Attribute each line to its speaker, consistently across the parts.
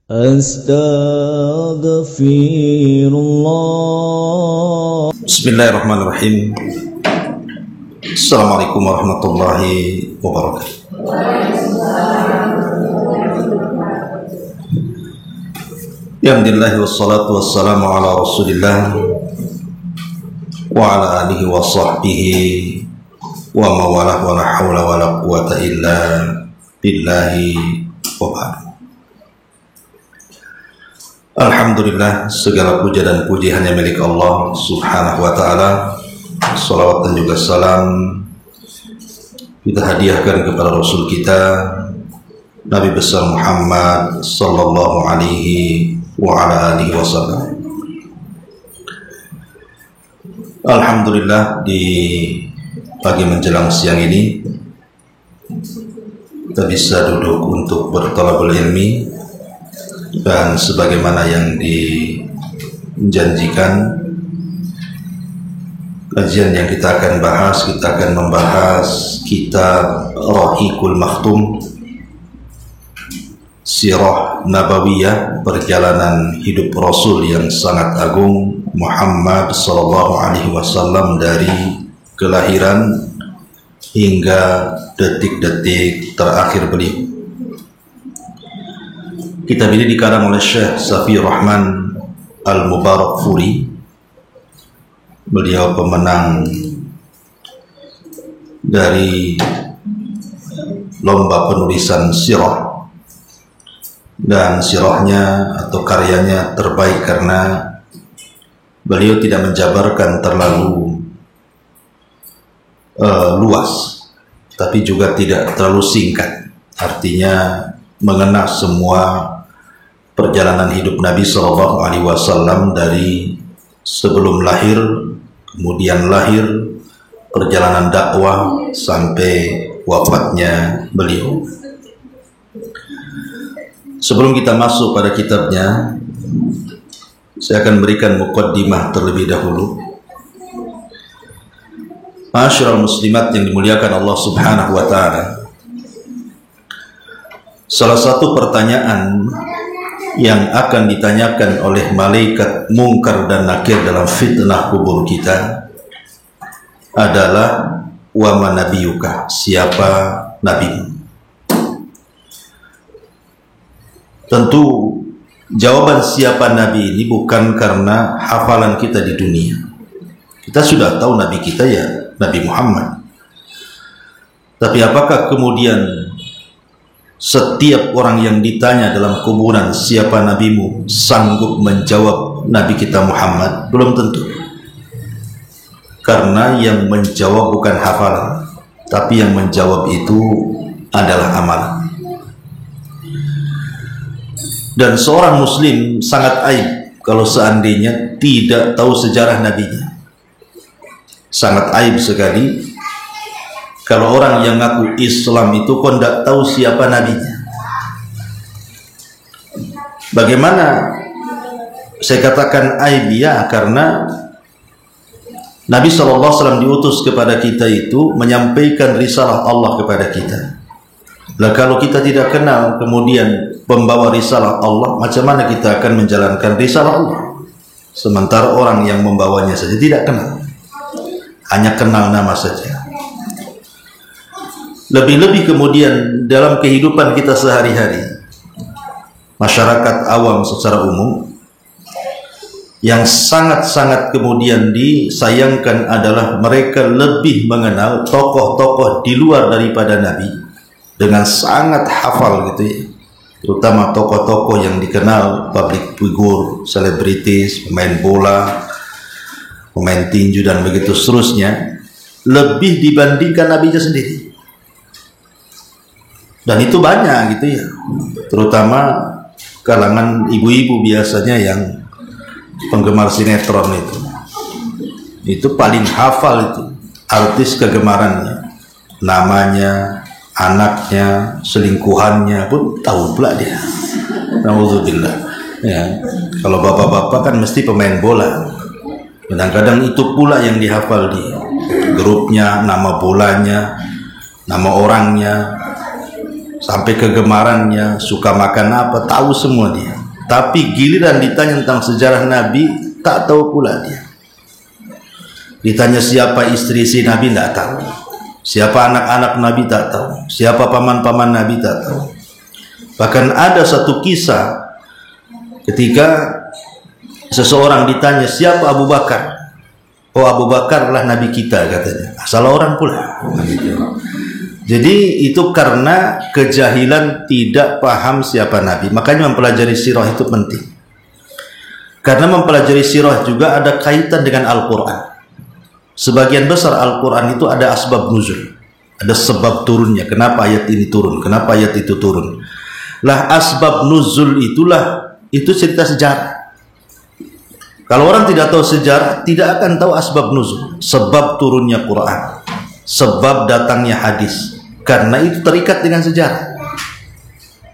Speaker 1: Astaghfirullah. Bismillahirrahmanirrahim. Assalamualaikum warahmatullahi wabarakatuh. Alhamdulillah wassalatu wassalamu ala Rasulillah wa ala alihi wa sahbihi wa mawalah wa la hawla wa la quwata illa billahi wa ba'd. Alhamdulillah, segala puja dan puji hanya milik Allah subhanahu wa ta'ala. Salawat dan juga salam kita hadiahkan kepada Rasul kita Nabi besar Muhammad sallallahu alaihi wa ala alihi wasallam. Alhamdulillah, di pagi menjelang siang ini kita bisa duduk untuk berthalabul ilmi, dan sebagaimana yang dijanjikan, kajian yang kita akan membahas kitab Rahiqul Makhtum, Sirah Nabawiyah, perjalanan hidup Rasul yang sangat agung Muhammad sallallahu alaihi wasallam dari kelahiran hingga detik-detik terakhir beliau. Kitab ini dikarang oleh Syekh Safi Rahman Al-Mubarakfuri. Beliau pemenang dari lomba penulisan sirah, dan sirahnya atau karyanya terbaik karena beliau tidak menjabarkan terlalu luas, tapi juga tidak terlalu singkat. Artinya mengena semua perjalanan hidup Nabi Shallallahu Alaihi Wasallam dari sebelum lahir, kemudian lahir, perjalanan dakwah sampai wafatnya beliau. Sebelum kita masuk pada kitabnya, saya akan berikan muqaddimah terlebih dahulu. Ma'asyiral muslimat yang dimuliakan Allah Subhanahu wa taala. Salah satu pertanyaan yang akan ditanyakan oleh malaikat Munkar dan Nakir dalam fitnah kubur kita adalah wa man nabiyuka, siapa nabimu? Tentu jawaban siapa nabi ini bukan karena hafalan kita di dunia. Kita sudah tahu nabi kita ya Nabi Muhammad. Tapi apakah kemudian setiap orang yang ditanya dalam kuburan siapa nabimu sanggup menjawab nabi kita Muhammad? Belum tentu. Karena yang menjawab bukan hafalan, tapi yang menjawab itu adalah amalan. Dan seorang muslim sangat aib kalau seandainya tidak tahu sejarah nabinya. Sangat aib sekali kalau orang yang ngaku Islam itu kok tidak tahu siapa nabinya. Bagaimana saya katakan aib? Ya, karena Nabi SAW diutus kepada kita itu menyampaikan risalah Allah kepada kita. Nah, kalau kita tidak kenal kemudian pembawa risalah Allah, macam mana kita akan menjalankan risalah Allah? Sementara orang yang membawanya saja tidak kenal, hanya kenal nama saja. Lebih-lebih kemudian dalam kehidupan kita sehari-hari, masyarakat awam secara umum, yang sangat-sangat kemudian disayangkan adalah mereka lebih mengenal tokoh-tokoh di luar daripada Nabi dengan sangat hafal gitu ya. Terutama tokoh-tokoh yang dikenal, public figure, selebritis, pemain bola, pemain tinju dan begitu seterusnya, lebih dibandingkan nabinya sendiri. Dan itu banyak gitu ya, terutama kalangan ibu-ibu biasanya yang penggemar sinetron itu paling hafal itu artis kegemarannya, namanya, anaknya, selingkuhannya pun tahu pula dia. Nauzubillah. Ya, kalau bapak-bapak kan mesti pemain bola. Kadang-kadang itu pula yang dihafal dia, grupnya, nama bolanya, nama orangnya. sampai kegemarannya, suka makan apa, tahu semua dia. Tapi giliran ditanya tentang sejarah Nabi, tak tahu pula dia. Ditanya siapa istri si Nabi, tidak tahu. Siapa anak-anak Nabi, tak tahu. Siapa paman-paman Nabi, tak tahu. Bahkan ada satu kisah ketika seseorang ditanya siapa Abu Bakar. Oh, Abu Bakar lah Nabi kita, katanya. Salah orang pula. Jadi itu karena kejahilan, tidak paham siapa Nabi. Makanya mempelajari sirah itu penting. Karena mempelajari sirah juga ada kaitan dengan Al-Quran. Sebagian besar Al-Quran itu ada asbab nuzul, ada sebab turunnya. Kenapa ayat ini turun, kenapa ayat itu turun. Lah asbab nuzul itu cerita sejarah. Kalau orang tidak tahu sejarah, tidak akan tahu asbab nuzul, sebab turunnya Quran, sebab datangnya hadis. Karena itu terikat dengan sejarah.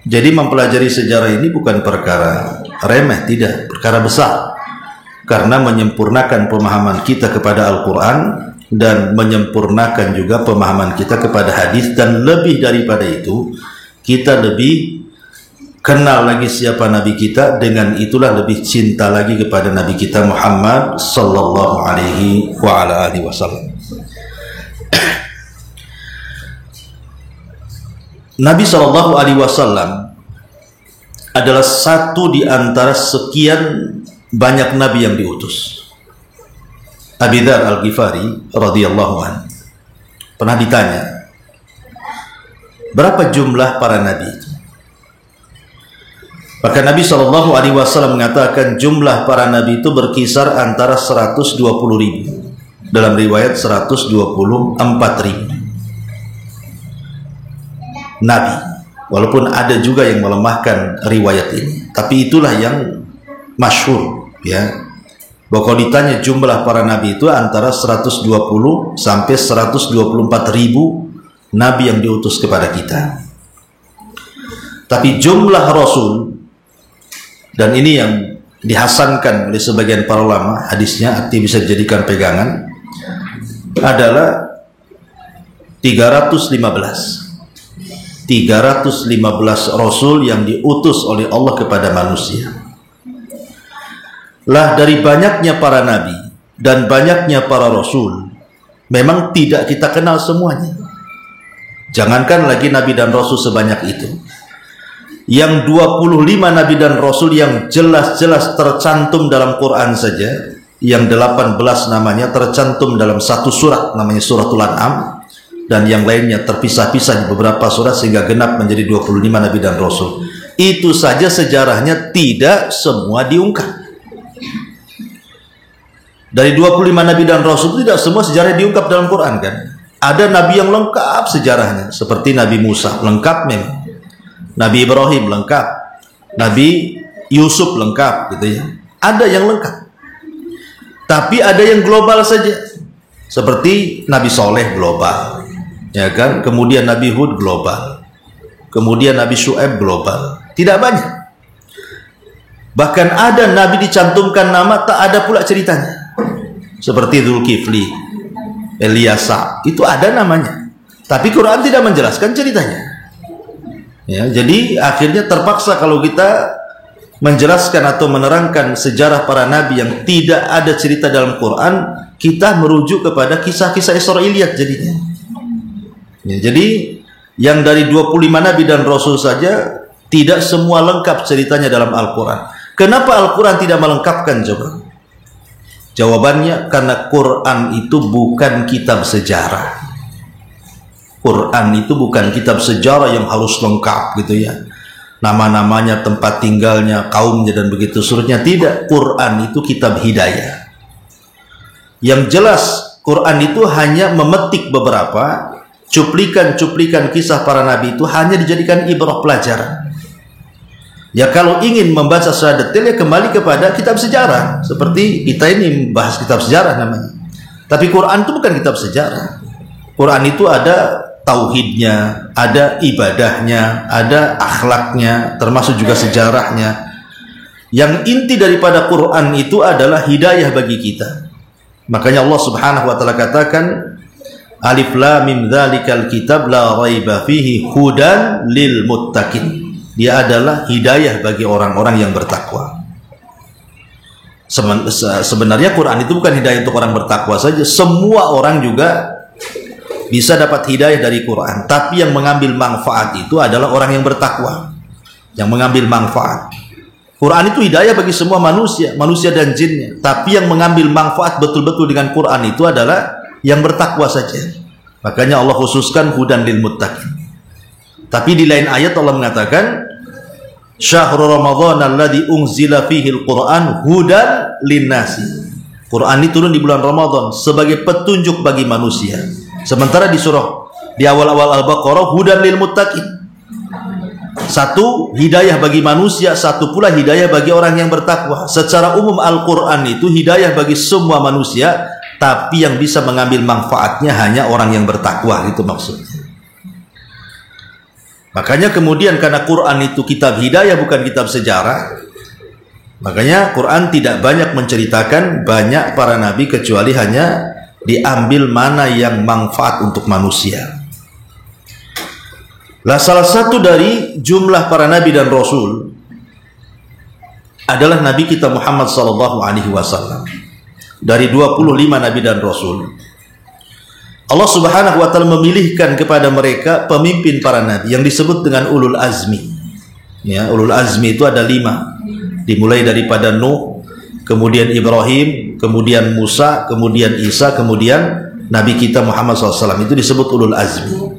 Speaker 1: Jadi mempelajari sejarah ini bukan perkara remeh, tidak, perkara besar. Karena menyempurnakan pemahaman kita kepada Al-Quran dan menyempurnakan juga pemahaman kita kepada hadis, dan lebih daripada itu kita lebih kenal lagi siapa Nabi kita, dengan itulah lebih cinta lagi kepada Nabi kita Muhammad sallallahu alaihi wa ala alihi wasallam. Nabi sallallahu alaihi wasallam adalah satu di antara sekian banyak nabi yang diutus. Abi Dzar Al-Ghifari radhiyallahu anhu pernah ditanya, berapa jumlah para nabi itu? Maka Nabi Shallallahu Alaihi Wasallam mengatakan jumlah para nabi itu berkisar antara 120.000, dalam riwayat 124.000 nabi. Walaupun ada juga yang melemahkan riwayat ini, tapi itulah yang masyhur, ya. Bahwa kalau ditanya jumlah para nabi itu antara 120 sampai 124.000 nabi yang diutus kepada kita. Tapi jumlah rasul, dan ini yang dihasankan oleh sebagian para ulama, hadisnya arti bisa dijadikan pegangan, adalah 315 rasul yang diutus oleh Allah kepada manusia. Lah dari banyaknya para nabi dan banyaknya para rasul, memang tidak kita kenal semuanya. Jangankan lagi nabi dan rasul sebanyak itu. Yang 25 nabi dan rasul yang jelas-jelas tercantum dalam Quran saja, yang 18 namanya tercantum dalam satu surat, namanya suratul An'am, dan yang lainnya terpisah-pisah di beberapa surat sehingga genap menjadi 25 nabi dan rasul. Itu saja sejarahnya tidak semua diungkap. Dari 25 nabi dan rasul tidak semua sejarah diungkap dalam Quran, kan? Ada nabi yang lengkap sejarahnya, seperti Nabi Musa, lengkap memang. Nabi Ibrahim lengkap, Nabi Yusuf lengkap, gitu ya. Ada yang lengkap, tapi ada yang global saja, seperti Nabi Soleh global, ya kan? Kemudian Nabi Hud global, kemudian Nabi Syu'aib global, tidak banyak. Bahkan ada Nabi dicantumkan nama, tak ada pula ceritanya, seperti Dzulkifli, Eliasa, itu ada namanya, tapi Quran tidak menjelaskan ceritanya. Ya, jadi akhirnya terpaksa kalau kita menjelaskan atau menerangkan sejarah para nabi yang tidak ada cerita dalam Quran, kita merujuk kepada kisah-kisah Israiliyat jadinya. Ya, jadi yang dari 25 nabi dan rasul saja tidak semua lengkap ceritanya dalam Al-Quran. Kenapa Al-Quran tidak melengkapkan, coba? Jawabannya karena Quran itu bukan kitab sejarah. Quran itu bukan kitab sejarah yang harus lengkap, gitu ya. Nama-namanya, tempat tinggalnya, kaumnya, dan begitu seterusnya. Tidak, Quran itu kitab hidayah. Yang jelas, Quran itu hanya memetik beberapa cuplikan-cuplikan kisah para nabi, itu hanya dijadikan ibrah pelajaran. Ya kalau ingin membaca secara detail, ya kembali kepada kitab sejarah. Seperti kita ini membahas kitab sejarah namanya. Tapi Quran itu bukan kitab sejarah. Quran itu ada tauhidnya, ada ibadahnya, ada akhlaknya, termasuk juga sejarahnya. Yang inti daripada Quran itu adalah hidayah bagi kita. Makanya Allah Subhanahu wa taala katakan, Alif lam mim dzalikal kitab la raiba fihi hudan lil muttaqin. Dia adalah hidayah bagi orang-orang yang bertakwa. Sebenarnya Quran itu bukan hidayah untuk orang bertakwa saja. Semua orang juga bisa dapat hidayah dari Quran. Tapi yang mengambil manfaat itu adalah orang yang bertakwa, yang mengambil manfaat. Quran itu hidayah bagi semua manusia, manusia dan jinnya. Tapi yang mengambil manfaat betul-betul dengan Quran itu adalah yang bertakwa saja. Makanya Allah khususkan hudan lil muttaqin. Tapi di lain ayat Allah mengatakan Syahrul Ramadan alladzi unzila fihi al-Qur'an hudan linnasi. Quran ini turun di bulan Ramadan sebagai petunjuk bagi manusia. Sementara di awal-awal Al-Baqarah hudan lil muttaqin. Satu hidayah bagi manusia, satu pula hidayah bagi orang yang bertakwa. Secara umum Al-Qur'an itu hidayah bagi semua manusia, tapi yang bisa mengambil manfaatnya hanya orang yang bertakwa, itu maksudnya. Makanya kemudian karena Quran itu kitab hidayah bukan kitab sejarah, makanya Quran tidak banyak menceritakan banyak para nabi kecuali hanya diambil mana yang manfaat untuk manusia. Lah salah satu dari jumlah para nabi dan rasul adalah nabi kita Muhammad SAW. Dari 25 nabi dan rasul, Allah Subhanahu wa taala memilihkan kepada mereka pemimpin para nabi yang disebut dengan ulul azmi. Ya, ulul azmi itu ada 5. Dimulai daripada Nuh, kemudian Ibrahim, kemudian Musa, kemudian Isa, kemudian nabi kita Muhammad SAW. Itu disebut ulul azmi.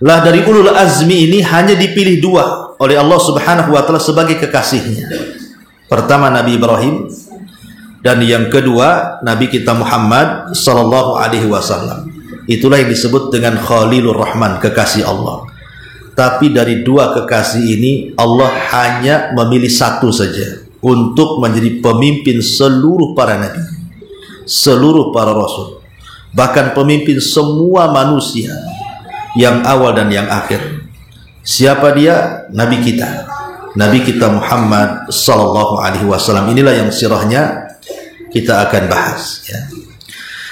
Speaker 1: Lah dari ulul azmi ini hanya dipilih 2 oleh Allah Subhanahu wa taala sebagai kekasihnya. Pertama Nabi Ibrahim, dan yang kedua Nabi kita Muhammad sallallahu alaihi wasallam. Itulah yang disebut dengan Khalilur Rahman, kekasih Allah. Tapi dari 2 kekasih ini Allah hanya memilih 1 saja untuk menjadi pemimpin seluruh para nabi, seluruh para rasul, bahkan pemimpin semua manusia yang awal dan yang akhir. Siapa dia? Nabi kita Muhammad sallallahu alaihi wasallam. Inilah yang sirahnya kita akan bahas, ya.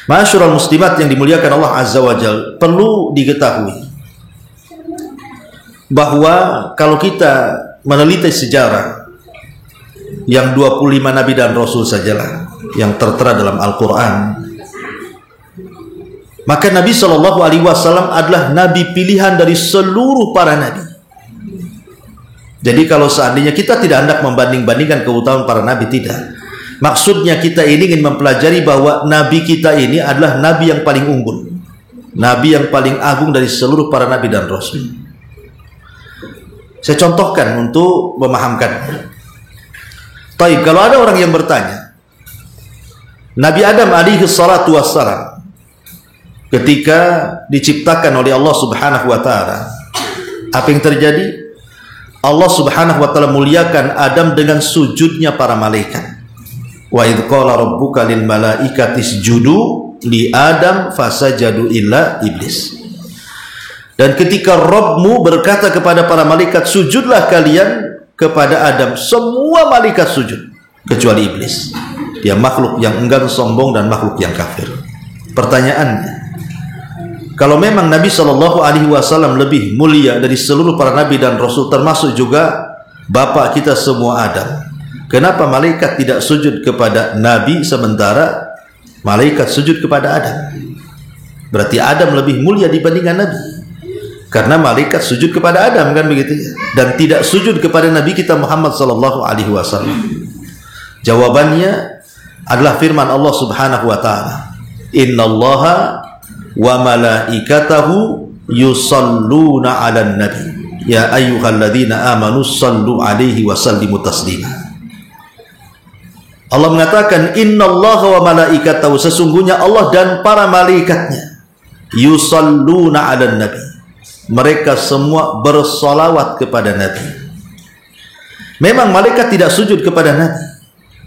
Speaker 1: Ma'asyiral muslimat yang dimuliakan Allah Azza wa Jalla, perlu diketahui bahwa kalau kita meneliti sejarah yang 25 nabi dan rasul sajalah yang tertera dalam Al-Quran, maka Nabi Shallallahu Alaihi Wasallam adalah nabi pilihan dari seluruh para nabi. Jadi kalau seandainya kita tidak hendak membanding-bandingkan keutamaan para nabi, tidak. Maksudnya kita ini ingin mempelajari bahwa nabi kita ini adalah nabi yang paling unggul, nabi yang paling agung dari seluruh para nabi dan rasul. Saya contohkan untuk memahamkan. Taib, kalau ada orang yang bertanya, Nabi Adam alaihi salatu wassalam ketika diciptakan oleh Allah Subhanahu wa taala, apa yang terjadi? Allah Subhanahu wa taala muliakan Adam dengan sujudnya para malaikat. Wa idz qala rabbuka lil malaikati isjudu li Adam fasajadu illa iblis. Dan ketika Rabbmu berkata kepada para malaikat, sujudlah kalian kepada Adam, semua malaikat sujud kecuali iblis. Dia makhluk yang enggan, sombong, dan makhluk yang kafir. Pertanyaannya, kalau memang Nabi Shallallahu Alaihi Wasallam lebih mulia dari seluruh para nabi dan rasul, termasuk juga bapak kita semua Adam, kenapa malaikat tidak sujud kepada Nabi sementara malaikat sujud kepada Adam? Berarti Adam lebih mulia dibandingkan Nabi, karena malaikat sujud kepada Adam, kan begitu ya? Dan tidak sujud kepada Nabi kita Muhammad Sallallahu Alaihi Wasallam. Jawabannya adalah firman Allah Subhanahu Wa Taala, Innallaha wa malaikatahu yusalluna 'alan nabi ya ayyuhalladzina amanu sallu 'alaihi wa sallimu taslima. Allah mengatakan innallaha wa malaikatahu, sesungguhnya Allah dan para malaikatnya, yusalluna 'alan nabi, mereka semua bersolawat kepada Nabi. Memang malaikat tidak sujud kepada Nabi,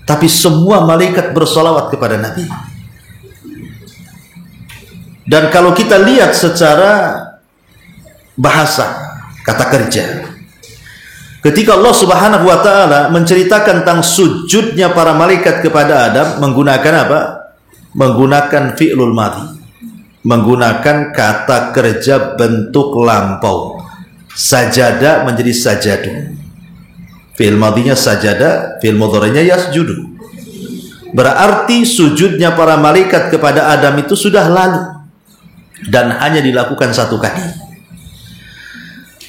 Speaker 1: tapi semua malaikat bersolawat kepada Nabi. Dan kalau kita lihat secara bahasa, kata kerja, ketika Allah Subhanahu wa taala menceritakan tentang sujudnya para malaikat kepada Adam, menggunakan apa? Menggunakan fi'lul madhi. menggunakan kata kerja bentuk lampau. Sajada menjadi sajadu. Fi'il madhinya sajada, fi'il mudhari'nya yasjudu. Berarti sujudnya para malaikat kepada Adam itu sudah lalu dan hanya dilakukan satu kali.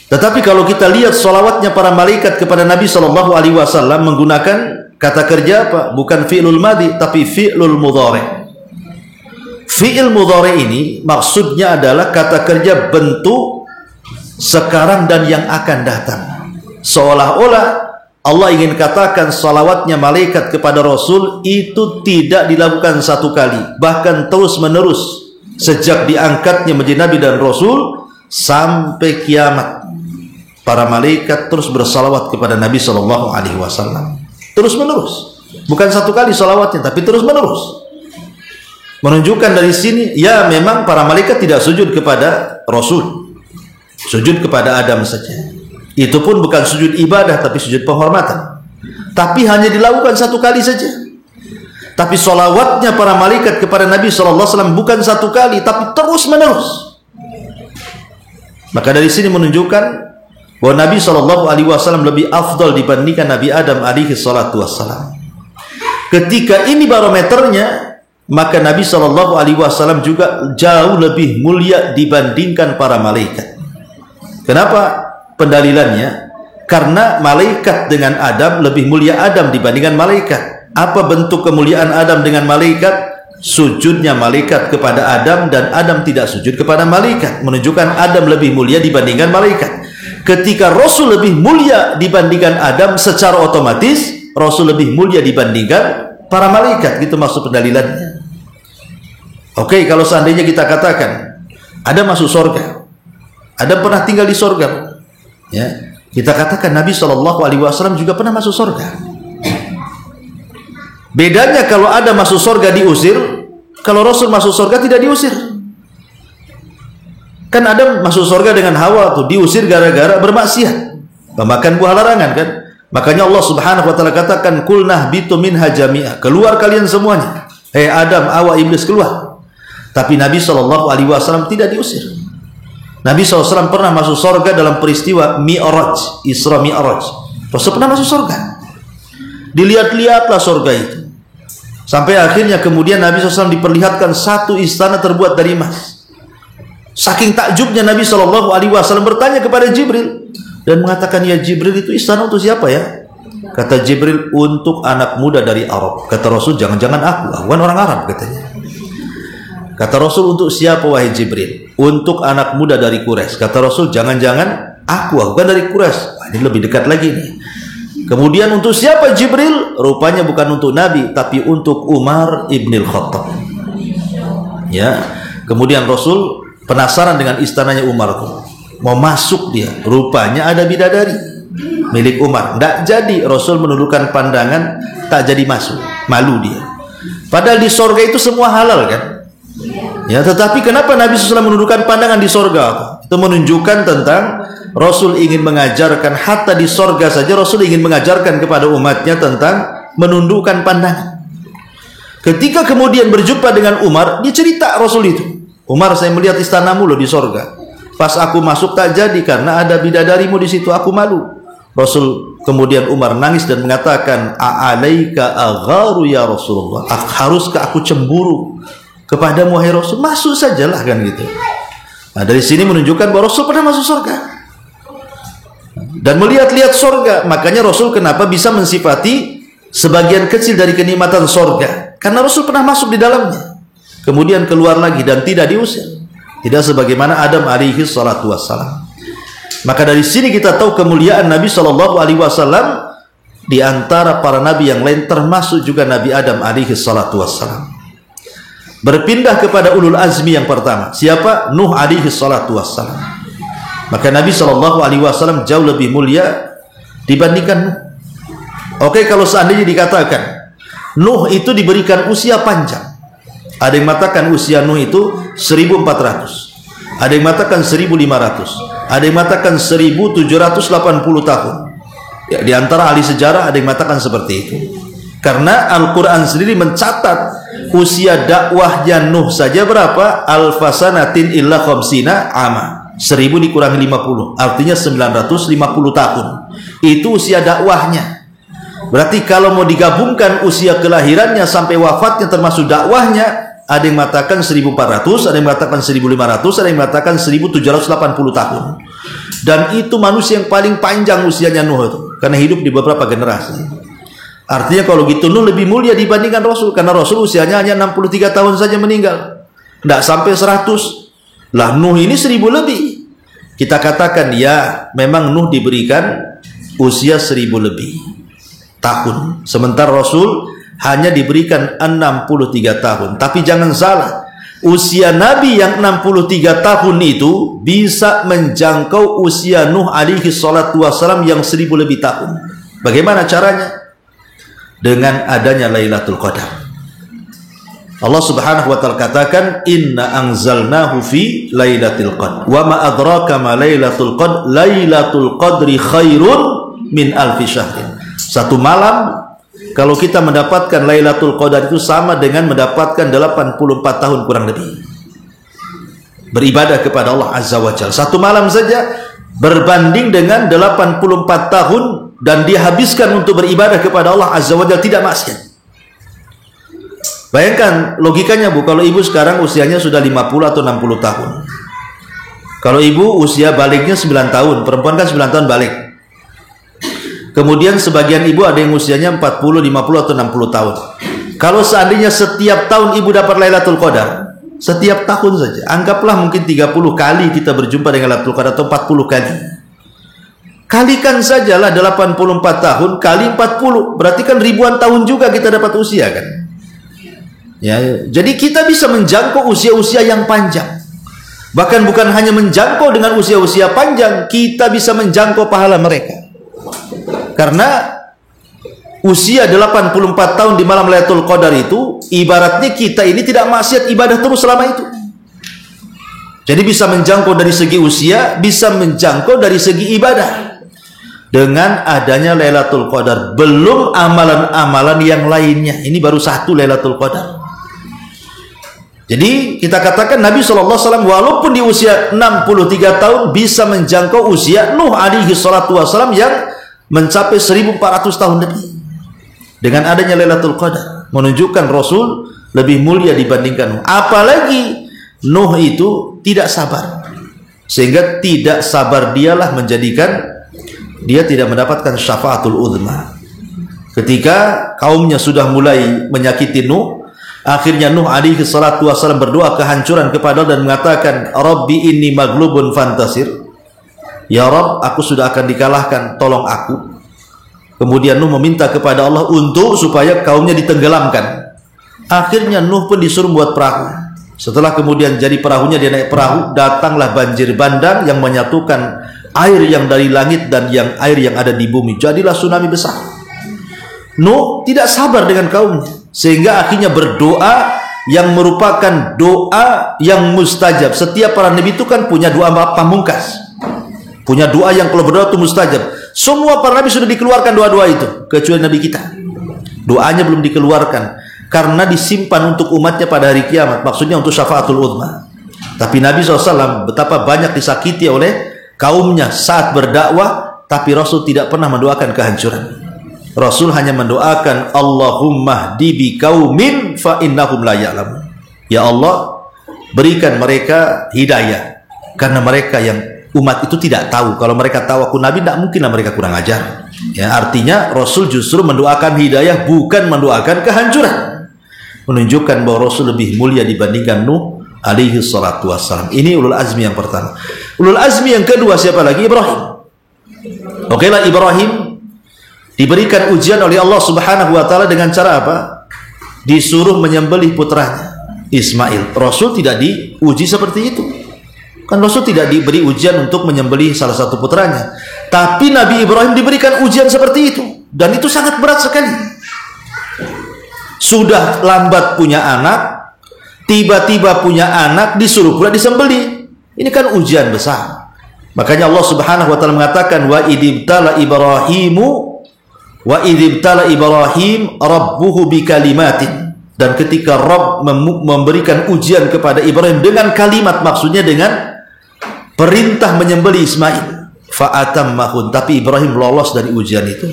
Speaker 1: Tetapi kalau kita lihat salawatnya para malaikat kepada Nabi SAW menggunakan kata kerja apa? Bukan fi'lul madhi tapi fi'lul mudhari'. Fi'il mudhari' ini maksudnya adalah kata kerja bentuk sekarang dan yang akan datang. Seolah-olah Allah ingin katakan salawatnya malaikat kepada Rasul itu tidak dilakukan satu kali, bahkan terus menerus sejak diangkatnya menjadi Nabi dan Rasul sampai kiamat. Para malaikat terus bersalawat kepada Nabi SAW terus menerus, bukan satu kali salawatnya tapi terus menerus. Menunjukkan dari sini ya memang para malaikat tidak sujud kepada Rasul, sujud kepada Adam saja. Itu pun bukan sujud ibadah tapi sujud penghormatan. Tapi hanya dilakukan satu kali saja. Tapi salawatnya para malaikat kepada Nabi SAW bukan satu kali tapi terus menerus. Maka dari sini menunjukkan bahwa Nabi SAW lebih afdal dibandingkan Nabi Adam alaihissalam. Ketika ini barometernya, maka Nabi SAW juga jauh lebih mulia dibandingkan para malaikat. Kenapa? Pendalilannya karena malaikat dengan Adam lebih mulia Adam dibandingkan malaikat. Apa bentuk kemuliaan Adam dengan malaikat? Sujudnya malaikat kepada Adam dan Adam tidak sujud kepada malaikat, menunjukkan Adam lebih mulia dibandingkan malaikat. Ketika Rasul lebih mulia dibandingkan Adam, secara otomatis Rasul lebih mulia dibandingkan para malaikat. Gitu maksud pendalilannya. Oke, kalau seandainya kita katakan Adam masuk surga, Adam pernah tinggal di surga, ya, kita katakan Nabi SAW juga pernah masuk surga. Bedanya kalau Adam masuk surga diusir, kalau Rasul masuk surga tidak diusir. Kan Adam masuk surga dengan Hawa tuh diusir gara-gara bermaksiat, memakan buah larangan kan. Makanya Allah Subhanahu wa taala katakan kulnah bitu minha jami'a, keluar kalian semuanya. Hei Adam, Hawa, iblis keluar. Tapi Nabi SAW tidak diusir. Nabi SAW pernah masuk surga dalam peristiwa Mi'raj, Isra Mi'raj. Rasul pernah masuk surga. Dilihat-lihatlah surga itu. Sampai akhirnya kemudian Nabi SAW diperlihatkan satu istana terbuat dari emas. Saking takjubnya Nabi SAW bertanya kepada Jibril dan mengatakan, ya Jibril, itu istana untuk siapa ya? Kata Jibril, untuk anak muda dari Arab. Kata Rasul, jangan-jangan aku kan orang Arab katanya. Kata Rasul, untuk siapa wahai Jibril? Untuk anak muda dari Quraisy. Kata Rasul, jangan-jangan aku kan dari Quraisy. Ini lebih dekat lagi nih. Kemudian untuk siapa Jibril? Rupanya bukan untuk Nabi, tapi untuk Umar ibn al-Khattab. Ya. Kemudian Rasul penasaran dengan istananya Umar tuh. Mau masuk dia. Rupanya ada bidadari milik Umar. Tidak jadi. Rasul menundukkan pandangan, tak jadi masuk. Malu dia. Padahal di sorga itu semua halal kan? Ya, tetapi kenapa Nabi SAW menundukkan pandangan di sorga? Itu menunjukkan tentang Rasul ingin mengajarkan, hatta di sorga saja Rasul ingin mengajarkan kepada umatnya tentang menundukkan pandangan. Ketika kemudian berjumpa dengan Umar, dia cerita Rasul itu, Umar, saya melihat istanamu loh di sorga. Pas aku masuk tak jadi karena ada bidadarimu di situ, aku malu. Rasul kemudian Umar nangis dan mengatakan, a'alaika agharu ya Rasulullah, haruskah aku cemburu kepada wahai Rasul? Masuk sajalah kan gitu. Nah, dari sini menunjukkan bahwa Rasul pernah masuk surga dan melihat-lihat surga. Makanya Rasul kenapa bisa mensifati sebagian kecil dari kenikmatan surga? Karena Rasul pernah masuk di dalamnya, kemudian keluar lagi dan tidak diusir. Tidak sebagaimana Adam alaihi salatu wassalam. Maka dari sini kita tahu kemuliaan Nabi SAW di antara para nabi yang lain, termasuk juga Nabi Adam alaihi salatu wassalam. Berpindah kepada ulul azmi yang pertama, siapa? Nuh alaihi salatu wassalam. Maka Nabi SAW jauh lebih mulia dibandingkan Nuh. Oke, kalau seandainya dikatakan Nuh itu diberikan usia panjang, ada yang mengatakan usia Nuh itu 1400, ada yang mengatakan 1500, ada yang mengatakan 1780 tahun. Ya, di antara ahli sejarah ada yang mengatakan seperti itu. Karena Al-Quran sendiri mencatat Usia dakwahnya Nuh saja berapa? Alfasanatin illa khamsina ama. 1000 dikurangi 50, artinya 950 tahun. Itu usia dakwahnya. Berarti kalau mau digabungkan usia kelahirannya sampai wafatnya termasuk dakwahnya, ada yang mengatakan 1400, ada yang mengatakan 1500, ada yang mengatakan 1780 tahun. Dan itu manusia yang paling panjang usianya Nuh itu, karena hidup di beberapa generasi. Artinya kalau gitu Nuh lebih mulia dibandingkan Rasul, karena Rasul usianya hanya 63 tahun saja meninggal, tidak sampai 100. Lah Nuh ini 1000 lebih. Kita katakan ya, memang Nuh diberikan usia 1000 lebih tahun, sementara Rasul hanya diberikan 63 tahun. Tapi jangan salah, usia Nabi yang 63 tahun itu bisa menjangkau usia Nuh alaihi salatu wassalam yang 1000 lebih tahun. Bagaimana caranya? Dengan adanya Lailatul Qadar. Allah Subhanahu wa taala katakan, "Inna anzalnahu fi Lailatul Qadar. Wa ma adraka ma Lailatul Qadar? Lailatul Qadri khairun min alfi syahrin." Satu malam kalau kita mendapatkan Lailatul Qadar itu sama dengan mendapatkan 84 tahun kurang lebih beribadah kepada Allah Azza wa Jalla. Satu malam saja berbanding dengan 84 tahun dan dihabiskan untuk beribadah kepada Allah Azza wa Jalla, tidak maksiat. Bayangkan logikanya Bu, kalau ibu sekarang usianya sudah 50 atau 60 tahun. Kalau ibu usia baliknya 9 tahun, perempuan kan 9 tahun balik. Kemudian sebagian ibu ada yang usianya 40, 50 atau 60 tahun. Kalau seandainya setiap tahun ibu dapat Lailatul Qadar, setiap tahun saja, anggaplah mungkin 30 kali kita berjumpa dengan Lailatul Qadar atau 40 kali. Kalikan sajalah 84 tahun kali 40, berarti kan ribuan tahun juga kita dapat usia kan. Ya, jadi kita bisa menjangkau usia-usia yang panjang. Bahkan bukan hanya menjangkau dengan usia-usia panjang, kita bisa menjangkau pahala mereka. Karena usia 84 tahun di malam Lailatul Qadar itu ibaratnya kita ini tidak maksiat, ibadah terus selama itu. Jadi bisa menjangkau dari segi usia, bisa menjangkau dari segi ibadah. Dengan adanya Lailatul Qadar, belum amalan-amalan yang lainnya. Ini baru satu Lailatul Qadar. Jadi kita katakan Nabi SAW walaupun di usia 63 tahun bisa menjangkau usia Nuh alaihi salatu wassalam yang mencapai 1400 tahun lebih. Dengan adanya Lailatul Qadar menunjukkan Rasul lebih mulia dibandingkan Nuh. Apalagi Nuh itu tidak sabar, sehingga tidak sabar dialah menjadikan dia tidak mendapatkan syafaatul uzma. Ketika kaumnya sudah mulai menyakiti Nuh, akhirnya Nuh alaihi salatu wassalam berdoa kehancuran kepada Allah dan mengatakan, "Rabbi inni maglubun fantasir." Ya Rabb, aku sudah akan dikalahkan, tolong aku. Kemudian Nuh meminta kepada Allah untuk supaya kaumnya ditenggelamkan. Akhirnya Nuh pun disuruh buat perahu. Setelah kemudian jadi perahunya, dia naik perahu, datanglah banjir bandang yang menyatukan air yang dari langit dan yang air yang ada di bumi. Jadilah tsunami besar. Nuh tidak sabar dengan kaumnya, sehingga akhirnya berdoa yang merupakan doa yang mustajab. Setiap para nabi itu kan punya doa pamungkas, punya doa yang kalau berdoa itu mustajab. Semua para nabi sudah dikeluarkan doa-doa itu, kecuali nabi kita doanya belum dikeluarkan karena disimpan untuk umatnya pada hari kiamat, maksudnya untuk syafaatul uzma. Tapi Nabi SAW betapa banyak disakiti oleh kaumnya saat berdakwah, tapi Rasul tidak pernah mendoakan kehancuran. Rasul hanya mendoakan, Allahumma hdi bi qaumin fa innahum la ya'lamun. Ya Allah, berikan mereka hidayah, karena mereka yang umat itu tidak tahu. Kalau mereka tahu aku nabi, tidak mungkinlah mereka kurang ajar. Ya, artinya Rasul justru mendoakan hidayah, bukan mendoakan kehancuran. Menunjukkan bahwa Rasul lebih mulia dibandingkan Nuh alaihi salatu wassalam. Ini ulul azmi yang pertama. Ulul azmi yang kedua siapa lagi? Ibrahim. Oke lah, Ibrahim diberikan ujian oleh Allah Subhanahu wa taala dengan cara apa? Disuruh menyembelih putranya Ismail. Rasul tidak diuji seperti itu. Kan Rasul tidak diberi ujian untuk menyembelih salah satu putranya. Tapi Nabi Ibrahim diberikan ujian seperti itu, dan itu sangat berat sekali. Sudah lambat punya anak, tiba-tiba punya anak, disuruh pula disembelih. Ini kan ujian besar. Makanya Allah Subhanahu wa taala mengatakan, wa idibtala Ibrahim rabbuhu bikalimatin Dan ketika Rabb memberikan ujian kepada Ibrahim dengan kalimat, maksudnya dengan perintah menyembelih Ismail, fa'atammahun, tapi Ibrahim lolos dari ujian itu.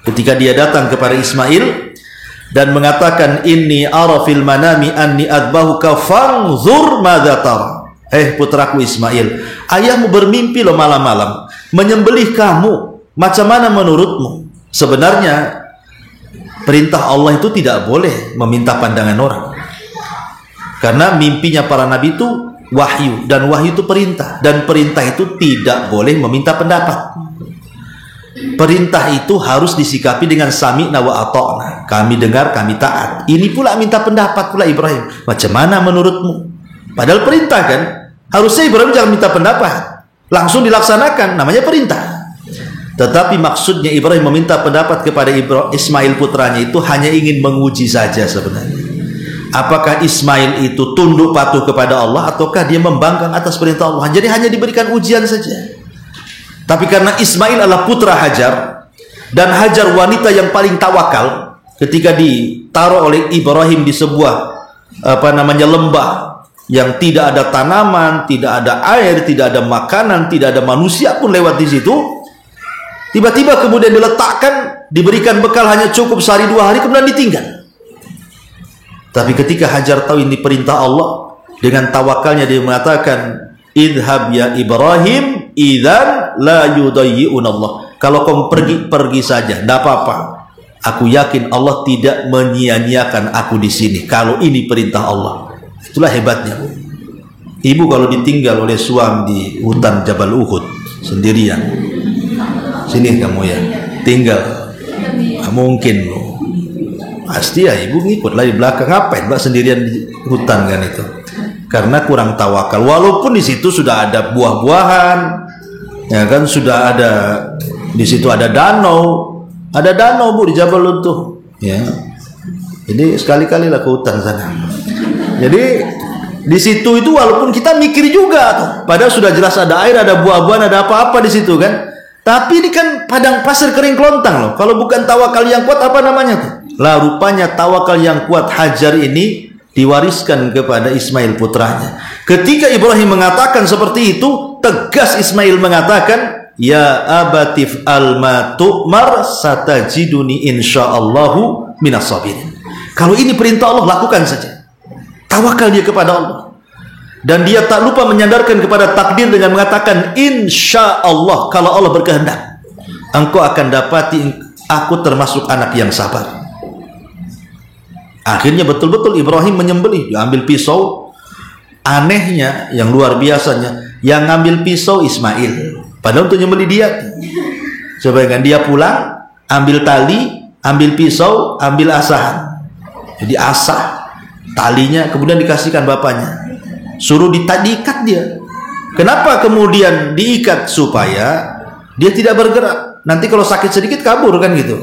Speaker 1: Ketika dia datang kepada Ismail dan mengatakan, inni ara fil manami anni adbahuka fanzur madza tara. Putraku Ismail, ayahmu bermimpi loh malam-malam menyembelih kamu, macam mana menurutmu? Sebenarnya perintah Allah itu tidak boleh meminta pandangan orang, karena mimpinya para nabi itu wahyu, dan wahyu itu perintah, dan perintah itu tidak boleh meminta pendapat. Perintah itu harus disikapi dengan sami'na wa ata'na, kami dengar, kami taat. Ini pula minta pendapat pula Ibrahim, macam mana menurutmu? Padahal perintah kan, harusnya Ibrahim jangan minta pendapat, langsung dilaksanakan, namanya perintah. Tetapi maksudnya Ibrahim meminta pendapat kepada Ismail putranya itu hanya ingin menguji saja sebenarnya. Apakah Ismail itu tunduk patuh kepada Allah, ataukah dia membangkang atas perintah Allah. Jadi hanya diberikan ujian saja. Tapi karena Ismail adalah putra Hajar, dan Hajar wanita yang paling tawakal, ketika ditaruh oleh Ibrahim di sebuah lembah yang tidak ada tanaman, tidak ada air, tidak ada makanan, tidak ada manusia pun lewat di situ, tiba-tiba kemudian diletakkan, diberikan bekal hanya cukup sehari 2 hari, kemudian ditinggal. Tapi ketika Hajar tahu ini perintah Allah, dengan tawakalnya dia mengatakan, idhab ya Ibrahim, idzan la yudayyi'un Allah. Kalau kau pergi saja, tidak apa-apa. Aku yakin Allah tidak menyia-nyiakan aku di sini. Kalau ini perintah Allah. Itulah hebatnya. Ibu kalau ditinggal oleh suami di hutan Jabal Uhud sendirian, sini kamu ya, tinggal, mungkin loh. Pasti ya ibu ngikutlah di belakang. Ngapain mbak sendirian di hutan kan itu? Karena kurang tawakal. Walaupun di situ sudah ada buah-buahan, ya kan, sudah ada di situ ada danau bu di Jabal itu, ya. Jadi sekali-kali lah ke hutan sana. Jadi di situ itu walaupun kita mikir juga tuh, padahal sudah jelas ada air, ada buah-buahan, ada apa-apa di situ kan. Tapi ini kan padang pasir kering kelontang loh. Kalau bukan tawakal yang kuat, apa namanya tuh? Lah rupanya tawakal yang kuat Hajar ini diwariskan kepada Ismail putranya. Ketika Ibrahim mengatakan seperti itu, tegas Ismail mengatakan, ya abatif alma tu'mar satajiduni insyaallahu minas sabirin. Kalau ini perintah Allah, lakukan saja. Tawakal dia kepada Allah. Dan dia tak lupa menyandarkan kepada takdir dengan mengatakan, insya Allah, kalau Allah berkehendak, engkau akan dapati aku termasuk anak yang sabar. Akhirnya betul-betul Ibrahim menyembelih. Dia ambil pisau. Anehnya, yang luar biasanya, yang ngambil pisau Ismail, padahal untuk nyembelih dia. Coba kan, dia pulang, ambil tali, ambil pisau, ambil asahan. Jadi asah talinya, kemudian dikasihkan bapaknya, suruh diikat dia. Kenapa kemudian diikat? Supaya dia tidak bergerak. Nanti kalau sakit sedikit kabur kan gitu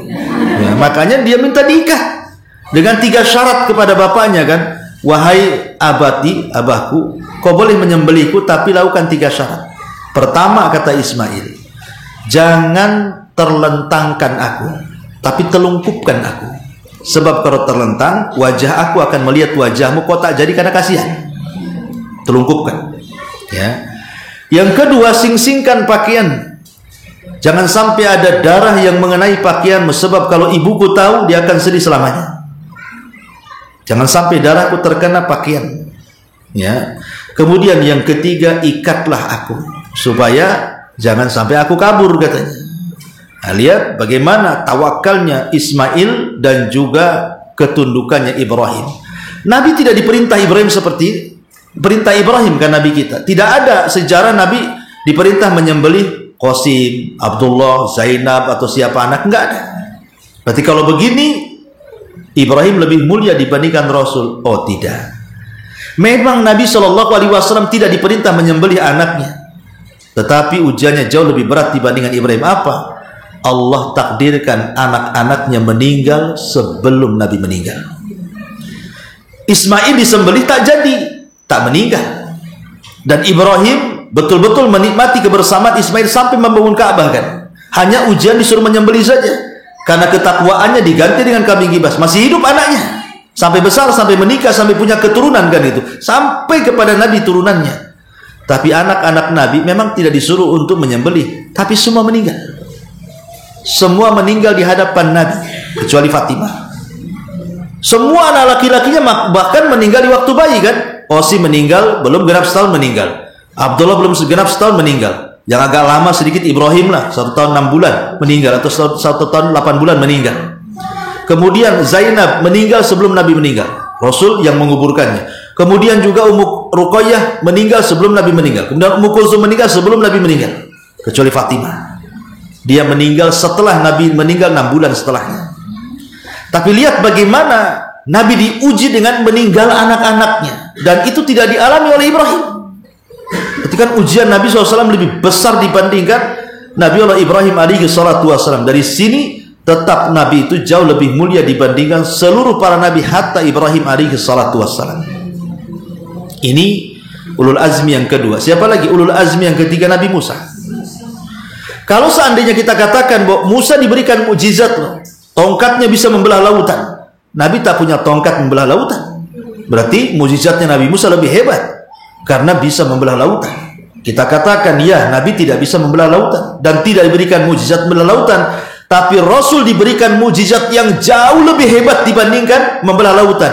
Speaker 1: ya, makanya dia minta diikat dengan 3 syarat kepada bapaknya kan. Wahai abati, abahku, kau boleh menyembelihku, tapi lakukan 3 syarat. Pertama, kata Ismail, jangan terlentangkan aku, tapi telungkupkan aku. Sebab kalau terlentang, wajah aku akan melihat wajahmu, kau tak jadi karena kasihan. Telungkupkan ya. Yang kedua, sing-singkan pakaian. Jangan sampai ada darah yang mengenai pakaianmu, sebab kalau ibuku tahu, dia akan sedih selamanya. Jangan sampai darahku terkena pakaian ya. Kemudian yang ketiga, ikatlah aku, supaya jangan sampai aku kabur, katanya. Nah, lihat bagaimana tawakalnya Ismail dan juga ketundukannya Ibrahim. Nabi tidak diperintah Ibrahim seperti perintah Ibrahim kan Nabi kita. Tidak ada sejarah Nabi diperintah menyembelih Qasim, Abdullah, Zainab atau siapa anak, enggak ada. Berarti kalau begini Ibrahim lebih mulia dibandingkan Rasul? Oh tidak. Memang Nabi SAW tidak diperintah menyembelih anaknya, tetapi ujiannya jauh lebih berat dibandingkan Ibrahim. Apa? Allah takdirkan anak-anaknya meninggal sebelum Nabi meninggal. Ismail disembelih tak jadi, tak meninggal. Dan Ibrahim betul-betul menikmati kebersamaan Ismail sampai membangun Ka'bah kan. Hanya ujian disuruh menyembelih saja, karena ketakwaannya diganti dengan kambing gibas. Masih hidup anaknya, sampai besar, sampai menikah, sampai punya keturunan kan itu, sampai kepada Nabi turunannya. Tapi anak-anak Nabi memang tidak disuruh untuk menyembelih, tapi semua meninggal. Semua meninggal di hadapan Nabi kecuali Fatimah. Semua anak laki-lakinya bahkan meninggal di waktu bayi kan. Osi meninggal belum genap setahun meninggal. Abdullah belum genap setahun meninggal. Yang agak lama sedikit Ibrahim lah, 1 tahun 6 bulan meninggal, atau 1 tahun 8 bulan meninggal. Kemudian Zainab meninggal sebelum Nabi meninggal, Rasul yang menguburkannya. Kemudian juga Ummu Ruqayyah meninggal sebelum Nabi meninggal. Kemudian Ummu Kulsum meninggal sebelum Nabi meninggal, kecuali Fatimah. Dia meninggal setelah Nabi meninggal 6 bulan setelahnya. Tapi lihat bagaimana Nabi diuji dengan meninggal anak-anaknya, dan itu tidak dialami oleh Ibrahim. Ketika ujian Nabi SAW lebih besar dibandingkan Nabi Allah Ibrahim alaihi salatu wassalam. Dari sini tetap Nabi itu jauh lebih mulia dibandingkan seluruh para Nabi hatta Ibrahim alaihi salatu wassalam. Ini ulul azmi yang kedua. Siapa lagi ulul azmi yang ketiga? Nabi Musa. Kalau seandainya kita katakan bahwa Musa diberikan mukjizat loh, tongkatnya bisa membelah lautan, Nabi tak punya tongkat membelah lautan, berarti mukjizatnya Nabi Musa lebih hebat karena bisa membelah lautan. Kita katakan ya, Nabi tidak bisa membelah lautan dan tidak diberikan mukjizat membelah lautan, tapi Rasul diberikan mukjizat yang jauh lebih hebat dibandingkan membelah lautan.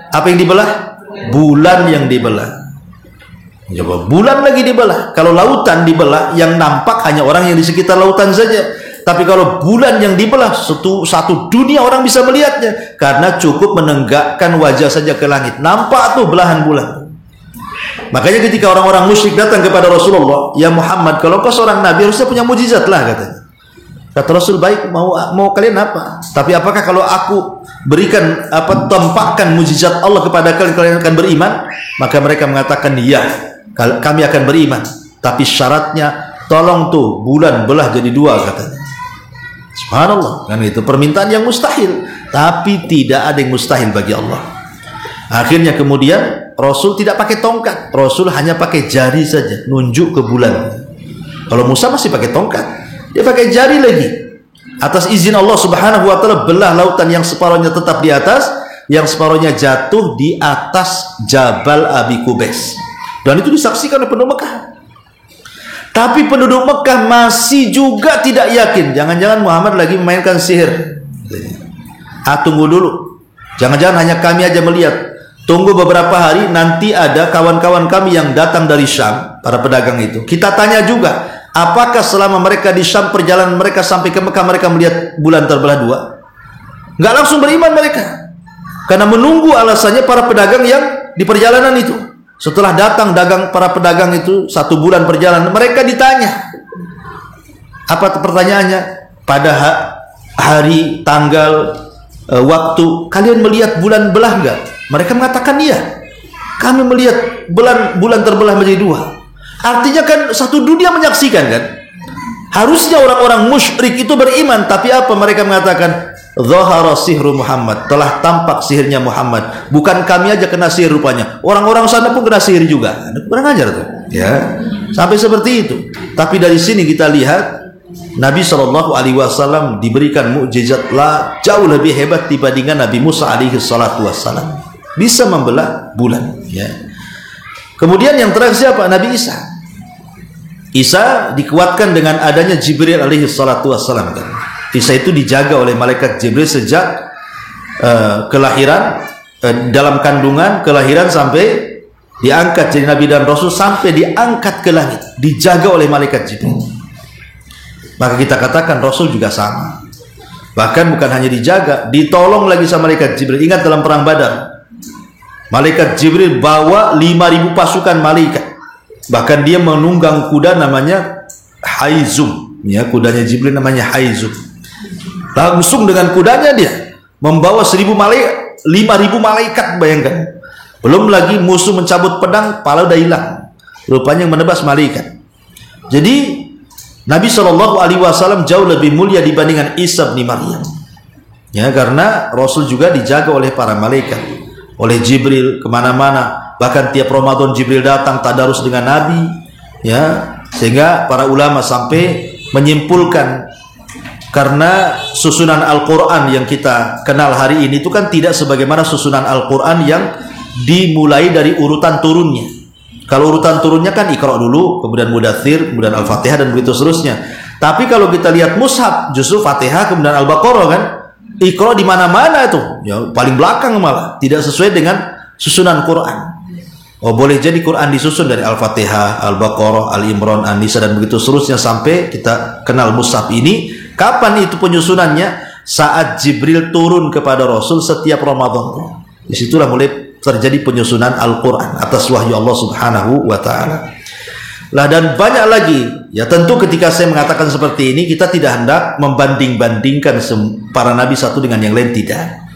Speaker 1: Apa yang dibelah? Bulan yang dibelah. Coba, bulan lagi dibelah. Kalau lautan dibelah, yang nampak hanya orang yang di sekitar lautan saja. Tapi kalau bulan yang dibelah, satu dunia orang bisa melihatnya, karena cukup menenggakkan wajah saja ke langit, nampak tuh belahan bulan. Makanya ketika orang-orang musyrik datang kepada Rasulullah, ya Muhammad, kalau kau seorang nabi harusnya punya mujizat lah, katanya. Kata Rasul, baik, mau kalian apa? Tapi apakah kalau aku berikan tempatkan mujizat Allah kepada kalian, kalian akan beriman? Maka mereka mengatakan, iya, kami akan beriman. Tapi syaratnya, tolong tuh bulan belah jadi 2, katanya. Subhanallah, kan itu permintaan yang mustahil, tapi tidak ada yang mustahil bagi Allah. Akhirnya kemudian Rasul tidak pakai tongkat, Rasul hanya pakai jari saja, nunjuk ke bulan. Kalau Musa masih pakai tongkat, dia pakai jari lagi. Atas izin Allah Subhanahu wa taala belah lautan, yang separuhnya tetap di atas, yang separuhnya jatuh di atas Jabal Abi Qubais. Dan itu disaksikan oleh penduduk Mekah. Tapi penduduk Mekah masih juga tidak yakin. Jangan-jangan Muhammad lagi memainkan sihir. Tunggu dulu. Jangan-jangan hanya kami aja melihat. Tunggu beberapa hari, nanti ada kawan-kawan kami yang datang dari Syam, para pedagang itu. Kita tanya juga, apakah selama mereka di Syam, perjalanan mereka sampai ke Mekah, mereka melihat bulan terbelah 2? Nggak langsung beriman mereka. Karena menunggu alasannya para pedagang yang di perjalanan itu. Setelah datang para pedagang itu 1 bulan perjalanan, mereka ditanya. Apa pertanyaannya? Pada hari, tanggal, waktu kalian melihat bulan belah enggak? Mereka mengatakan iya. Kami melihat bulan terbelah menjadi 2. Artinya kan satu dunia menyaksikan kan? Harusnya orang-orang musyrik itu beriman, tapi apa mereka mengatakan? Zahara sihru Muhammad, telah tampak sihirnya Muhammad. Bukan kami aja kena sihir rupanya, orang-orang sana pun kena sihir juga. Kurang ajar tuh, ya. Sampai seperti itu. Tapi dari sini kita lihat Nabi SAW diberikan mukjizat jauh lebih hebat dibandingkan Nabi Musa alaihi salatu wassalam. Bisa membelah bulan, ya. Kemudian yang terakhir siapa? Nabi Isa. Isa dikuatkan dengan adanya Jibril alaihi salatu wassalam kan. Isa itu dijaga oleh malaikat Jibril sejak kelahiran, dalam kandungan, kelahiran sampai diangkat jadi Nabi dan Rasul, sampai diangkat ke langit, dijaga oleh malaikat Jibril. Maka kita katakan Rasul juga sama. Bahkan bukan hanya dijaga, ditolong lagi sama malaikat Jibril. Ingat dalam perang Badar, malaikat Jibril bawa 5.000 pasukan malaikat. Bahkan dia menunggang kuda namanya Haizum, ya, kudanya Jibril namanya Haizum. Langsung dengan kudanya dia membawa 5.000 malaikat, bayangkan. Belum lagi musuh mencabut pedang, pala udah hilang. Rupanya yang menebas malaikat. Jadi Nabi SAW jauh lebih mulia dibandingkan Isa bin Maryam. Ya, karena Rasul juga dijaga oleh para malaikat, oleh Jibril kemana-mana. Bahkan tiap Ramadan Jibril datang tadarus dengan Nabi, ya, sehingga para ulama sampai menyimpulkan Karena susunan Al-Quran yang kita kenal hari ini itu kan tidak sebagaimana susunan Al-Quran yang dimulai dari urutan turunnya. Kalau urutan turunnya kan Iqra dulu, kemudian Mudaththir, kemudian Al-Fatihah, dan begitu seterusnya. Tapi kalau kita lihat mushaf, justru Fatihah kemudian Al-Baqarah kan. Iqra di mana-mana itu, ya paling belakang malah, tidak sesuai dengan susunan Quran. Oh, boleh jadi Quran disusun dari Al-Fatihah, Al-Baqarah, Al-Imran, An-Nisa, dan begitu seterusnya sampai kita kenal mushaf ini. Kapan itu penyusunannya? Saat Jibril turun kepada Rasul setiap Ramadan. Disitulah mulai terjadi penyusunan Al-Quran atas wahyu Allah Subhanahu wa Ta'ala. Lah, dan banyak lagi. Ya, tentu ketika saya mengatakan seperti ini, kita tidak hendak membanding-bandingkan para nabi satu dengan yang lain, tidak.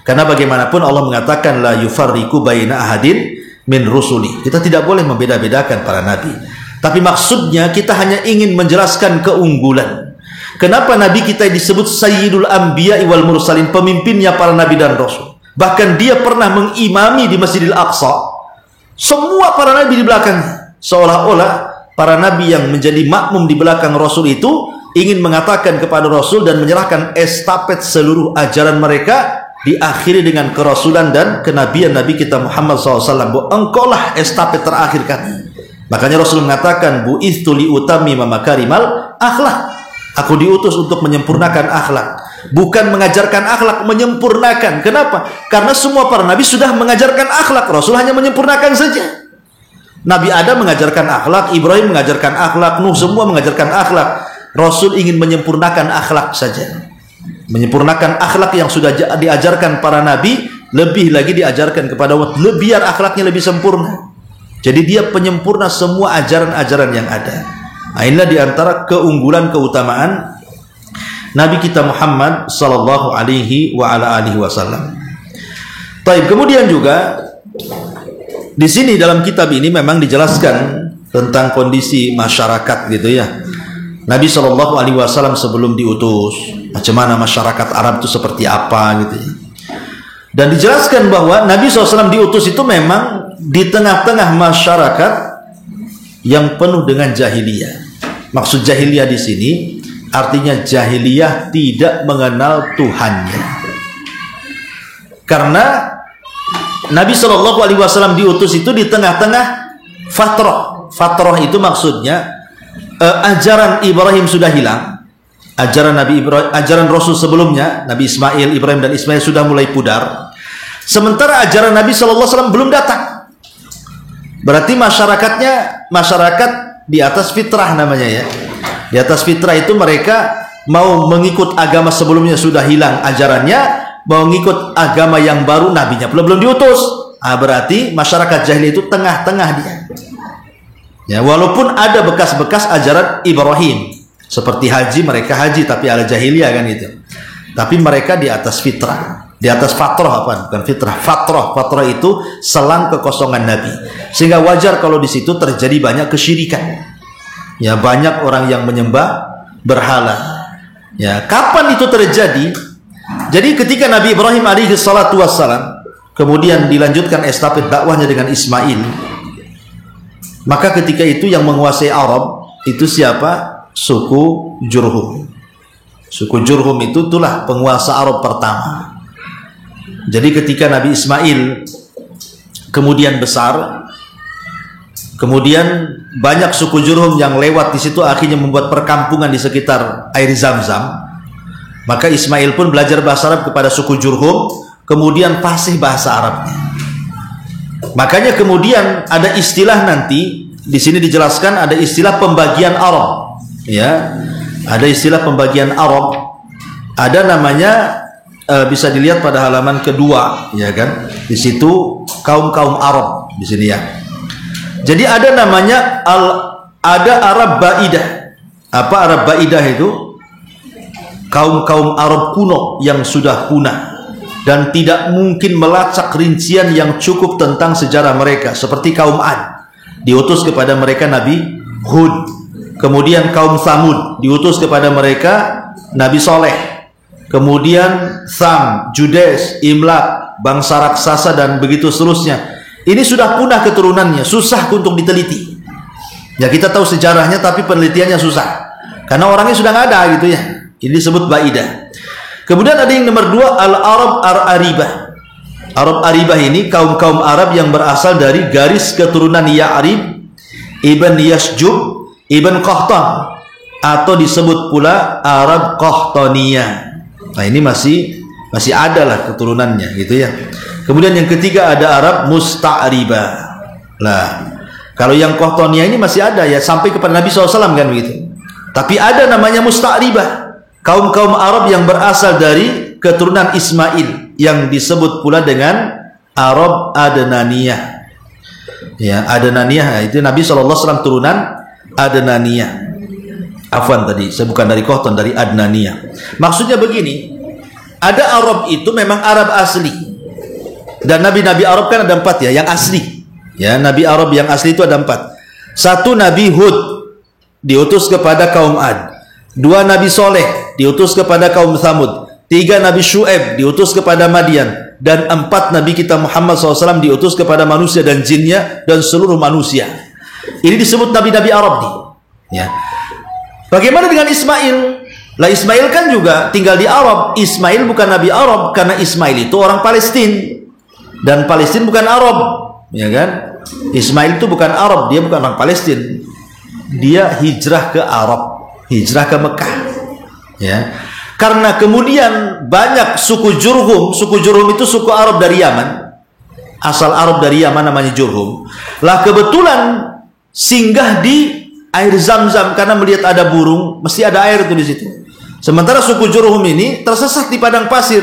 Speaker 1: Karena bagaimanapun Allah mengatakan la yufarriqu baina ahadin min rusuli. Kita tidak boleh membeda-bedakan para nabi. Tapi maksudnya kita hanya ingin menjelaskan keunggulan. Kenapa Nabi kita disebut Sayyidul Anbiya wal Mursalin, pemimpinnya para Nabi dan Rasul. Bahkan dia pernah mengimami di Masjidil Aqsa. Semua para Nabi di belakangnya. Seolah-olah para Nabi yang menjadi makmum di belakang Rasul itu ingin mengatakan kepada Rasul dan menyerahkan estafet seluruh ajaran mereka, diakhiri dengan kerasulan dan kenabian Nabi kita Muhammad SAW. Engkaulah estafet terakhir kami. Makanya Rasul mengatakan, bu'itsu liutammima makarimal akhlak. Aku diutus untuk menyempurnakan akhlak, bukan mengajarkan akhlak, menyempurnakan. Kenapa? Karena semua para nabi sudah mengajarkan akhlak, Rasul hanya menyempurnakan saja. Nabi Adam mengajarkan akhlak, Ibrahim mengajarkan akhlak, Nuh, semua mengajarkan akhlak. Rasul ingin menyempurnakan akhlak saja, menyempurnakan akhlak yang sudah diajarkan para nabi, lebih lagi diajarkan kepada umat, biar akhlaknya lebih sempurna. Jadi dia penyempurna semua ajaran-ajaran yang ada. Nah, inilah diantara keunggulan keutamaan Nabi kita Muhammad sallallahu alaihi wa ala alihi wasallam. Baik, kemudian juga di sini dalam kitab ini memang dijelaskan tentang kondisi masyarakat gitu ya. Nabi sallallahu alaihi wasallam sebelum diutus, macam mana masyarakat Arab itu seperti apa gitu ya. Dan dijelaskan bahwa Nabi SAW diutus itu memang di tengah-tengah masyarakat yang penuh dengan jahiliyah. Maksud jahiliyah di sini artinya jahiliyah tidak mengenal Tuhannya. Karena Nabi Shallallahu Alaihi Wasallam diutus itu di tengah-tengah fatrah. Fatrah itu maksudnya ajaran Ibrahim sudah hilang. Ajaran Nabi Ibrahim, ajaran Rasul sebelumnya, Nabi Ismail, Ibrahim dan Ismail sudah mulai pudar. Sementara ajaran Nabi Shallallahu Alaihi Wasallam belum datang. Berarti masyarakat di atas fitrah namanya ya. Di atas fitrah itu mereka mau mengikut agama sebelumnya sudah hilang ajarannya, mau mengikut agama yang baru nabinya belum diutus. Berarti masyarakat jahiliyah itu tengah-tengah dia. Ya, walaupun ada bekas-bekas ajaran Ibrahim, seperti haji, mereka haji tapi ala jahiliyah kan itu. Tapi mereka di atas fitrah. Di atas fatrah, bukan fitrah, fatrah itu selang kekosongan Nabi, sehingga wajar kalau di situ terjadi banyak kesyirikan. Ya, banyak orang yang menyembah berhala. Ya, kapan itu terjadi? Jadi ketika Nabi Ibrahim alaihi salatu wassalam kemudian dilanjutkan estafet dakwahnya dengan Ismail, maka ketika itu yang menguasai Arab itu siapa? Suku Jurhum. Suku Jurhum itu itulah penguasa Arab pertama. Jadi ketika Nabi Ismail kemudian besar, kemudian banyak suku Jurhum yang lewat di situ, akhirnya membuat perkampungan di sekitar air Zam-Zam. Maka Ismail pun belajar bahasa Arab kepada suku Jurhum, kemudian fasih bahasa Arabnya. Makanya kemudian ada istilah nanti di sini dijelaskan, ada istilah pembagian Arab. Ya, ada istilah pembagian Arab. Ada namanya, bisa dilihat pada halaman kedua, ya kan? Di situ kaum Arab di sini ya. Jadi ada namanya ada Arab Baidah. Apa Arab Baidah itu? Kaum Arab kuno yang sudah punah dan tidak mungkin melacak rincian yang cukup tentang sejarah mereka, seperti kaum Ad, diutus kepada mereka Nabi Hud. Kemudian kaum Tsamud diutus kepada mereka Nabi Soleh. Kemudian Sam, Judes, Imlak, bangsa raksasa dan begitu seterusnya. Ini sudah punah keturunannya, susah untuk diteliti. Ya, kita tahu sejarahnya tapi penelitiannya susah. Karena orangnya sudah nggak ada gitu ya. Ini disebut Ba'idah. Kemudian ada yang nomor 2, Al-Arab Ar-Aribah. Arab Aribah ini kaum-kaum Arab yang berasal dari garis keturunan Ya'rib Ibn Yasjub Ibn Qahtan, atau disebut pula Arab Qahtaniyah. Nah, ini masih ada lah keturunannya gitu ya. Kemudian yang ketiga ada Arab Musta'ribah. Nah, kalau yang Qahtaniyah ini masih ada ya, sampai kepada Nabi SAW kan begitu. Tapi ada namanya Musta'ribah, kaum-kaum Arab yang berasal dari keturunan Ismail, yang disebut pula dengan Arab Adnaniyah. Ya, Adnaniyah itu Nabi SAW turunan Adnaniyah. Afwan tadi, saya bukan dari Qahtan, dari Adnaniyah. Maksudnya begini, ada Arab itu memang Arab asli. Dan nabi-nabi Arab kan ada 4 ya, yang asli. Ya, nabi Arab yang asli itu ada 4. 1 Nabi Hud, diutus kepada kaum Ad. 2 Nabi Soleh, diutus kepada kaum Thamud. 3 Nabi Syu'aib, diutus kepada Madian. Dan 4 Nabi kita Muhammad SAW diutus kepada manusia dan jinnya dan seluruh manusia. Ini disebut nabi-nabi Arab nih. Ya. Bagaimana dengan Ismail? Lah Ismail kan juga tinggal di Arab. Ismail bukan nabi Arab, karena Ismail itu orang Palestina. Dan Palestina bukan Arab, ya kan? Ismail itu bukan Arab, dia bukan orang Palestina. Dia hijrah ke Arab, hijrah ke Mekah. Ya. Karena kemudian banyak suku Jurhum. Suku Jurhum itu suku Arab dari Yaman. Asal Arab dari Yaman namanya Jurhum. Lah kebetulan singgah di air Zam-Zam karena melihat ada burung, mesti ada air itu di situ. Sementara suku Jurhum ini tersesat di padang pasir.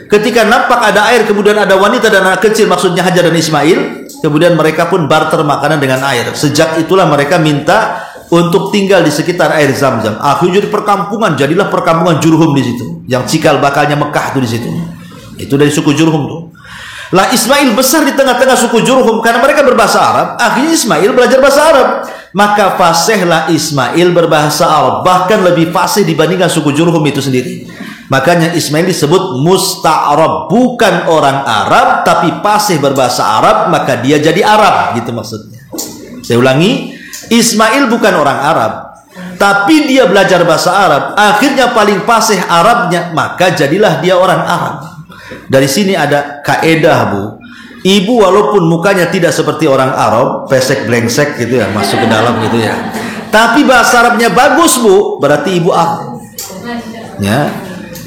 Speaker 1: Ketika nampak ada air, kemudian ada wanita dan anak kecil, maksudnya Hajar dan Ismail, kemudian mereka pun barter makanan dengan air. Sejak itulah mereka minta untuk tinggal di sekitar air Zam-Zam. Akhirnya jadi perkampungan, jadilah perkampungan Jurhum di situ. Yang cikal bakalnya Mekah itu di situ. Itu dari suku Jurhum tuh. Lah Ismail besar di tengah-tengah suku Jurhum karena mereka berbahasa Arab. Akhirnya Ismail belajar bahasa Arab. Maka fasihlah Ismail berbahasa Arab, bahkan lebih fasih dibandingkan suku Jurhum itu sendiri. Makanya Ismail disebut Musta'rab, bukan orang Arab tapi fasih berbahasa Arab, maka dia jadi Arab gitu maksudnya. Saya ulangi, Ismail bukan orang Arab, tapi dia belajar bahasa Arab, akhirnya paling fasih Arabnya, maka jadilah dia orang Arab. Dari sini ada kaedah, Bu. Ibu walaupun mukanya tidak seperti orang Arab, pesek blengsek gitu ya, masuk ke dalam gitu ya, tapi bahasa Arabnya bagus, Bu, berarti ibu Arab. Ya,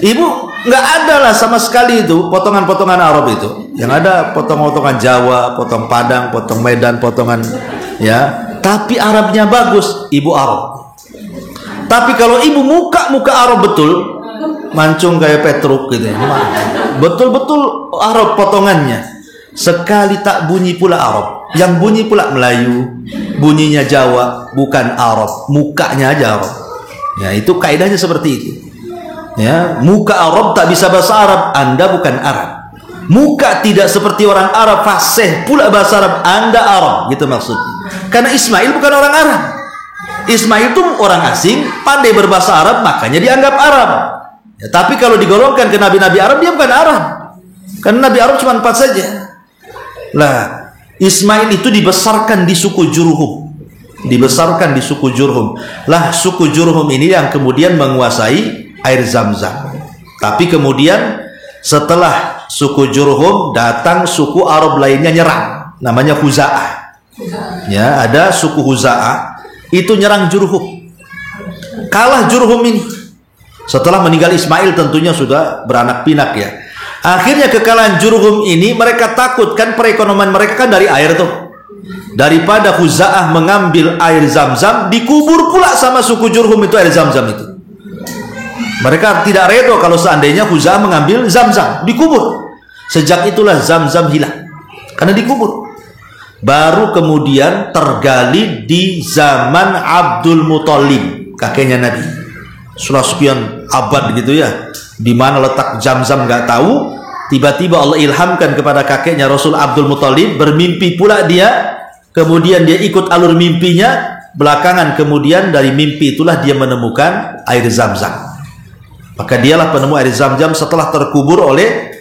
Speaker 1: ibu nggak ada lah sama sekali itu potongan-potongan Arab itu. Yang ada potong-potongan Jawa, potong Padang, potong Medan, potongan ya. Tapi Arabnya bagus, ibu Arab. Tapi kalau ibu muka Arab betul, mancung kayak Petruk gitu ya. Betul-betul Arab potongannya. Sekali tak bunyi pula Arab, yang bunyi pula Melayu, bunyinya Jawa, bukan Arab, mukanya aja Arab. Ya, itu kaidahnya seperti itu. Ya, muka Arab tak bisa bahasa Arab, Anda bukan Arab. Muka tidak seperti orang Arab, fasih pula bahasa Arab, Anda Arab, gitu maksudnya. Karena Ismail bukan orang Arab. Ismail itu orang asing, pandai berbahasa Arab, makanya dianggap Arab. Ya, tapi kalau digolongkan ke nabi-nabi Arab, dia bukan Arab. Karena nabi Arab cuma 4 saja. Lah, Ismail itu dibesarkan di suku Jurhum. Dibesarkan di suku Jurhum. Lah, suku Jurhum ini yang kemudian menguasai air Zam-Zam. Tapi kemudian setelah suku Jurhum datang suku Arab lainnya nyerang, namanya Khuza'ah. Ya, ada suku Khuza'ah itu nyerang Jurhum. Kalah Jurhum ini. Setelah meninggal Ismail tentunya sudah beranak pinak ya. Akhirnya kekalahan Jurhum ini, mereka takut kan perekonomian mereka kan dari air tuh. Daripada Khuza'ah mengambil air Zam-Zam, dikubur pula sama suku Jurhum itu air Zam-Zam itu. Mereka tidak redo kalau seandainya Khuza'ah mengambil Zam-Zam, dikubur. Sejak itulah Zam-Zam hilang, karena dikubur. Baru kemudian tergali di zaman Abdul Muthalib, kakeknya Nabi. Sudah sekian abad gitu ya, di mana letak Zam-Zam nggak tahu. Tiba-tiba Allah ilhamkan kepada kakeknya Rasul Abdul Muthalib, bermimpi pula dia. Kemudian dia ikut alur mimpinya. Belakangan kemudian dari mimpi itulah dia menemukan air Zam-Zam. Maka dialah penemu air Zam-Zam setelah terkubur oleh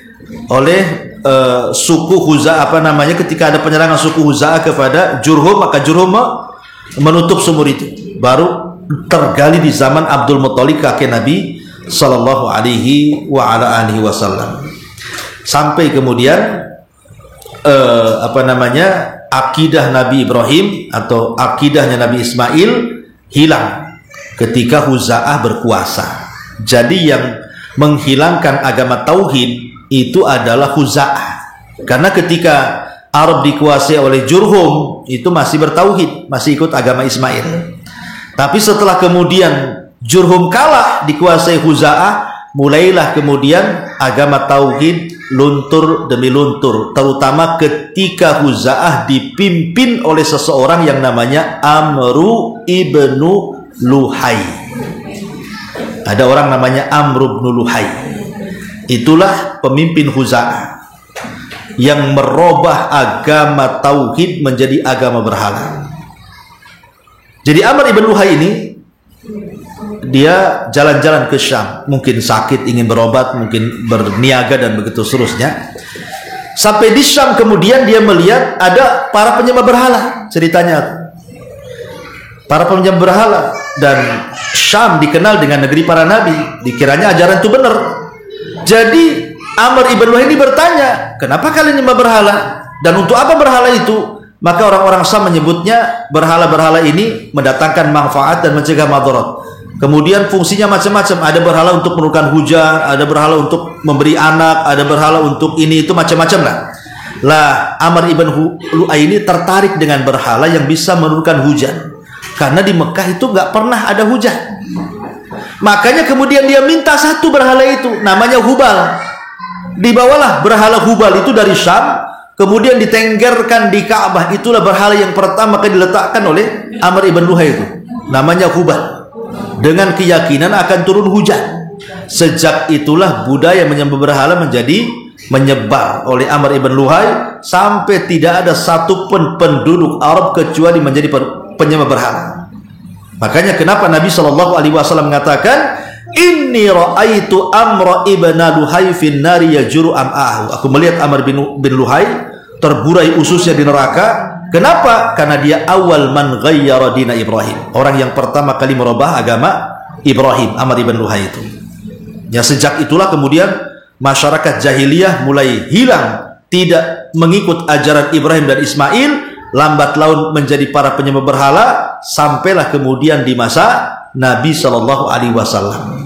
Speaker 1: suku Khuza'ah, apa namanya, ketika ada penyerangan suku Khuza'ah kepada Jurhum, maka Jurhum menutup sumur itu. Baru tergali di zaman Abdul Muthalib kakek Nabi sallallahu alaihi wa ala alihi wasallam. Sampai kemudian akidah Nabi Ibrahim atau akidahnya Nabi Ismail hilang ketika Huza'ah berkuasa. Jadi yang menghilangkan agama tauhid itu adalah Huza'ah. Karena ketika Arab dikuasai oleh Jurhum itu masih bertauhid, masih ikut agama Ismail. Tapi setelah kemudian Jurhum kalah dikuasai Huza'ah, mulailah kemudian agama tauhid luntur demi luntur, terutama ketika Huza'ah dipimpin oleh seseorang yang namanya Amru ibnu Luhai. Ada orang namanya Amru ibnu Luhai. Itulah pemimpin Huza'ah yang merubah agama tauhid menjadi agama berhala. Jadi Amr ibn Luhai ini dia jalan-jalan ke Syam, mungkin sakit ingin berobat, mungkin berniaga dan begitu seterusnya. Sampai di Syam kemudian dia melihat ada para penyembah berhala. Ceritanya para penyembah berhala, dan Syam dikenal dengan negeri para nabi, dikiranya ajaran itu benar. Jadi Amr ibn Luhai ini bertanya, kenapa kalian menyembah berhala dan untuk apa berhala itu? Maka orang-orang Syam menyebutnya berhala-berhala ini mendatangkan manfaat dan mencegah madarat. Kemudian fungsinya macam-macam. Ada berhala untuk menurunkan hujan, ada berhala untuk memberi anak, ada berhala untuk ini itu macam-macam lah. Amr ibn Lu'ay ini tertarik dengan berhala yang bisa menurunkan hujan. Karena di Mekah itu nggak pernah ada hujan. Makanya kemudian dia minta satu berhala itu, namanya Hubal. Dibawalah berhala Hubal itu dari Syam, kemudian ditenggerkan di Ka'bah. Itulah berhala yang pertama kali diletakkan oleh Amr ibn Lu'ay itu, namanya Hubal. Dengan keyakinan akan turun hujan. Sejak itulah budaya menyembah berhala menyebar oleh Amr ibn Luhai sampai tidak ada satupun penduduk Arab kecuali menjadi penyembah berhala. Makanya kenapa Nabi SAW mengatakan, Inni ra'aitu Amr ibn Luhai fin nari yajuru am'ahu. Aku melihat Amr bin Luhai terburai ususnya di neraka. Kenapa? Karena dia awal man ghayyara dina Ibrahim, orang yang pertama kali merubah agama Ibrahim, Amr ibn Luhai itu. Ya, sejak itulah kemudian masyarakat jahiliyah mulai hilang, tidak mengikut ajaran Ibrahim dan Ismail, lambat laun menjadi para penyembah berhala, sampailah kemudian di masa Nabi SAW.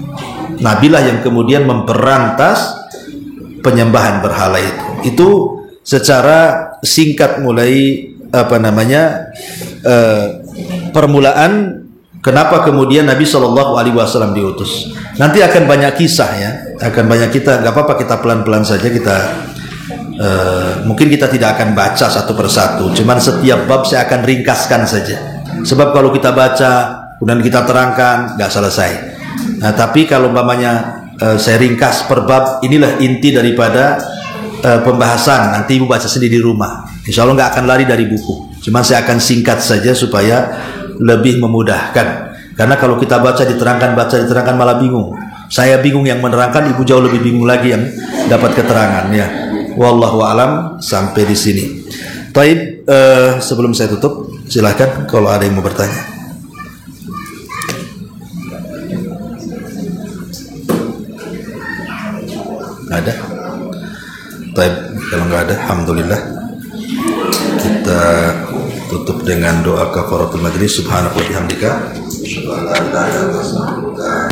Speaker 1: Nabilah yang kemudian memberantas penyembahan berhala itu. Itu secara singkat mulai permulaan kenapa kemudian Nabi SAW diutus. Nanti akan banyak kisah ya, akan banyak kita, nggak apa-apa kita pelan-pelan saja kita. Mungkin kita tidak akan baca satu persatu, cuman setiap bab saya akan ringkaskan saja. Sebab kalau kita baca kemudian kita terangkan nggak selesai. Nah, tapi kalau umpamanya saya ringkas per bab, inilah inti daripada pembahasan. Nanti ibu baca sendiri di rumah. Insya Allah nggak akan lari dari buku. Cuma saya akan singkat saja supaya lebih memudahkan. Karena kalau kita baca diterangkan malah bingung. Saya bingung yang menerangkan, ibu jauh lebih bingung lagi yang dapat keterangan ya. Wallahu alam, sampai di sini. Taib, sebelum saya tutup, silahkan kalau ada yang mau bertanya. Ada? Taib, kalau nggak ada, alhamdulillah. Kita tutup dengan doa kafaratul majlis. Subhanaka wa bihamdika, asyhadu an la ilaha illa anta, astaghfiruka